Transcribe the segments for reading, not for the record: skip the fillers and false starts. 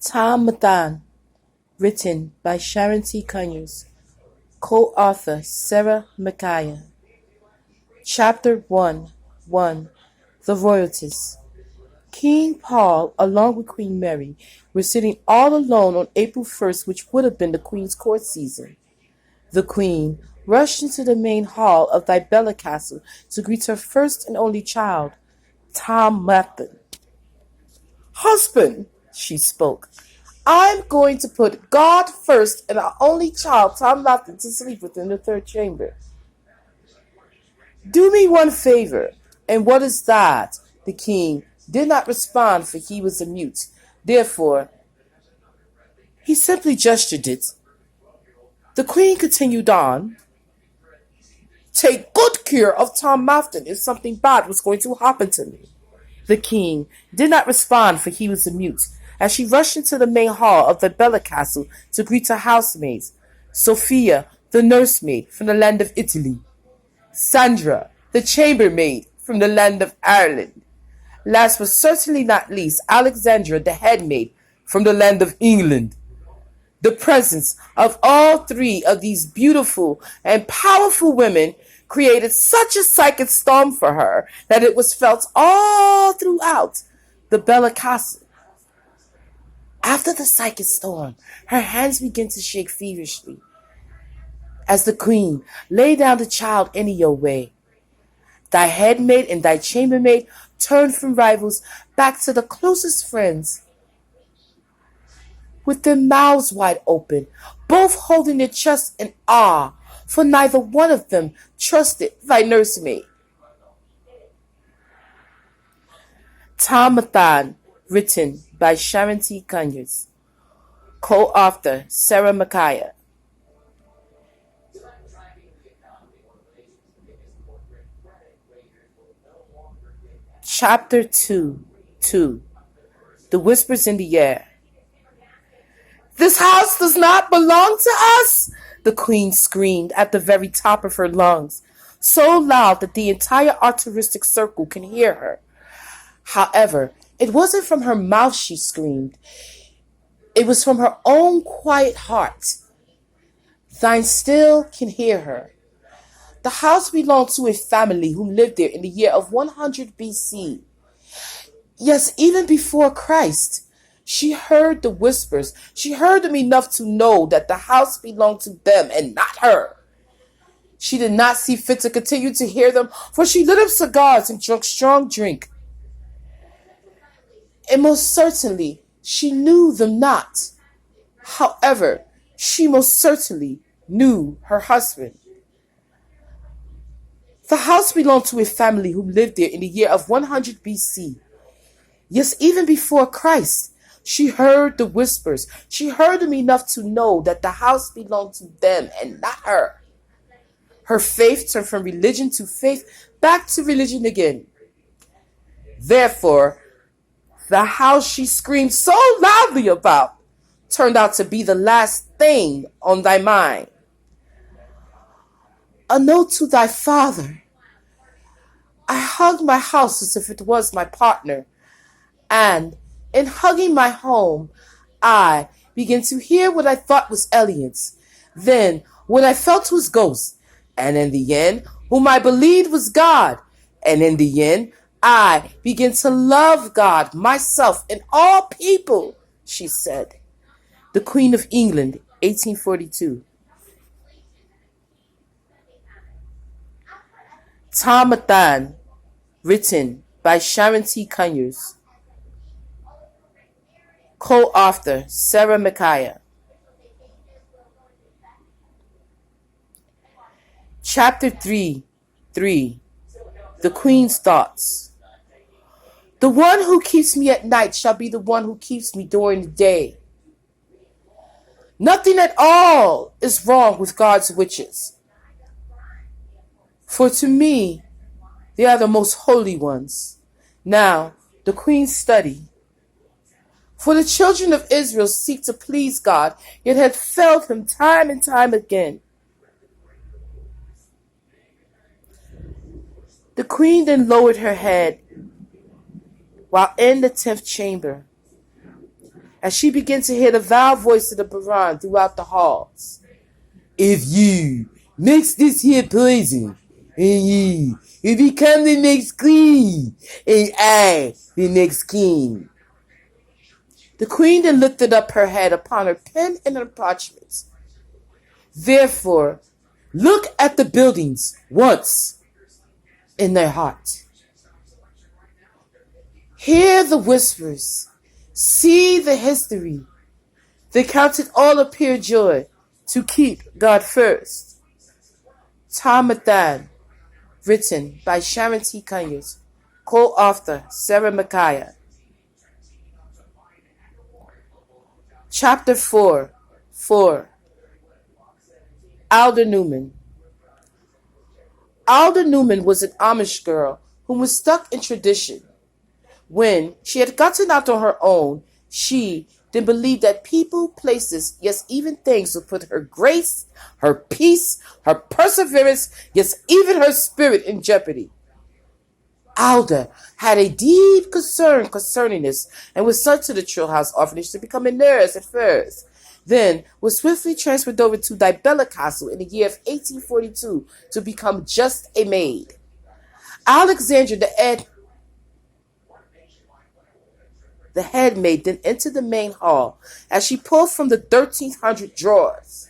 Thom Matthan, written by Sharon Conyers, co-author Sarah Micah. Chapter 1 The Royalties. King Paul, along with Queen Mary, were sitting all alone on April 1st, which would have been the Queen's court season. The Queen rushed into the main hall of Bella Castle to greet her first and only child, Thom Matthan. "Husband," she spoke, "I'm going to put God first and our only child, Thom Matthan, to sleep within the third chamber. Do me one favor." "And what is that?" The king did not respond, for he was a mute. Therefore, he simply gestured it. The queen continued on. "Take good care of Thom Matthan if something bad was going to happen to me." The king did not respond, for he was a mute, as she rushed into the main hall of the Bella Castle to greet her housemaids. Sophia, the nursemaid from the land of Italy. Sandra, the chambermaid from the land of Ireland. Last but certainly not least, Alexandra, the headmaid from the land of England. The presence of all three of these beautiful and powerful women created such a psychic storm for her that it was felt all throughout the Bella Castle. After the psychic storm, her hands began to shake feverishly as the queen laid down the child any your way. Thy headmaid and thy chambermaid turned from rivals back to the closest friends, with their mouths wide open, both holding their chests in awe, for neither one of them trusted thy nursemaid. Thom Matthan, written by Sharon Conyers, co-author Sarah Micah. Chapter 2 The Whispers in the Air. "This house does not belong to us!" the queen screamed at the very top of her lungs, so loud that the entire artistic circle can hear her. However, it wasn't from her mouth she screamed. It was from her own quiet heart. Thine still can hear her. The house belonged to a family who lived there in the year of 100 BC. Yes, even before Christ. She heard the whispers. She heard them enough to know that the house belonged to them and not her. She did not see fit to continue to hear them, for she lit up cigars and drank strong drink. And most certainly she knew them not. However, she most certainly knew her husband. The house belonged to a family who lived there in the year of 100 BC. Yes, even before Christ. She heard the whispers. She heard them enough to know that the house belonged to them and not her. Her faith turned from religion to faith, back to religion again. Therefore, the house she screamed so loudly about turned out to be the last thing on thy mind. A note to thy father. I hugged my house as if it was my partner, and in hugging my home, I began to hear what I thought was aliens, then what I felt was ghosts, and in the end, whom I believed was God, and in the end, I began to love God, myself, and all people," she said. The Queen of England, 1842. Thom Matthan, written by Sharon Conyers, co-author Sarah Micah. Chapter 3 The Queen's Thoughts. "The one who keeps me at night shall be the one who keeps me during the day. Nothing at all is wrong with God's witches, for to me they are the most holy ones." Now, the Queen's study. "For the children of Israel seek to please God, yet had failed him time and time again." The queen then lowered her head while in the 10th chamber, as she began to hear the loud voice of the Baron throughout the halls. If you mix this here poison, and you will become the next queen, and I the next king. The queen then lifted up her head upon her pen and her parchments. Therefore, look at the buildings once in their heart. Hear the whispers. See the history. They counted all of pure joy to keep God first. Thom Matthan, written by Sharon Conyers, co-author Sarah Micah. Chapter 4. Alda Newman. Alda Newman was an Amish girl who was stuck in tradition. When she had gotten out on her own, she then believed that people, places, yes, even things would put her grace, her peace, her perseverance, yes, even her spirit in jeopardy. Alda had a deep concern concerning this and was sent to the Trill House orphanage to become a nurse at first. Then was swiftly transferred over to Dibella Castle in the year of 1842 to become just a maid. Alexandra, the head maid, then entered the main hall as she pulled from the 1300 drawers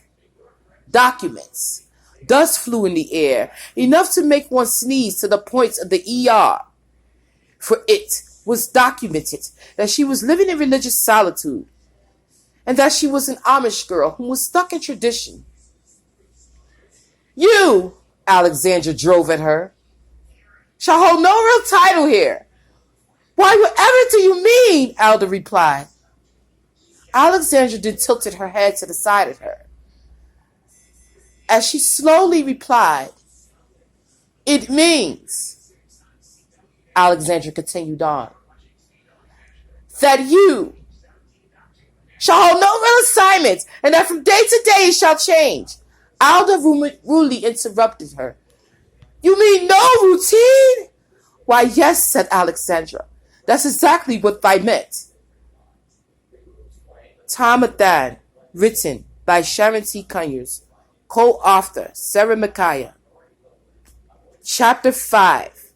documents. Dust flew in the air, enough to make one sneeze to the points of the ER. For it was documented that she was living in religious solitude, and that she was an Amish girl who was stuck in tradition. You, Alexandra drove at her, shall hold no real title here. Why, whatever do you mean? Alda replied. Alexandra then tilted her head to the side of her. As she slowly replied, it means, Alexandra continued on, that you shall hold no real assignment, and that from day to day it shall change. Alda rudely interrupted her. You mean no routine? Why, yes, said Alexandra. That's exactly what I meant. Thom Matthan, written by Sharon Conyers, co-author Sarah Micah. Chapter 5.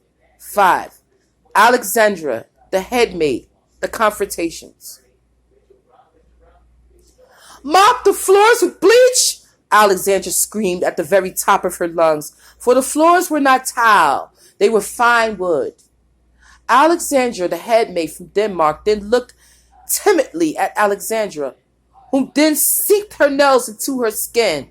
Alexandra, the headmaid, the confrontations. Mop the floors with bleach, Alexandra screamed at the very top of her lungs, for the floors were not tile, they were fine wood. Alexandra, the headmaid from Denmark, then looked timidly at Alexandra, who then sinked her nails into her skin.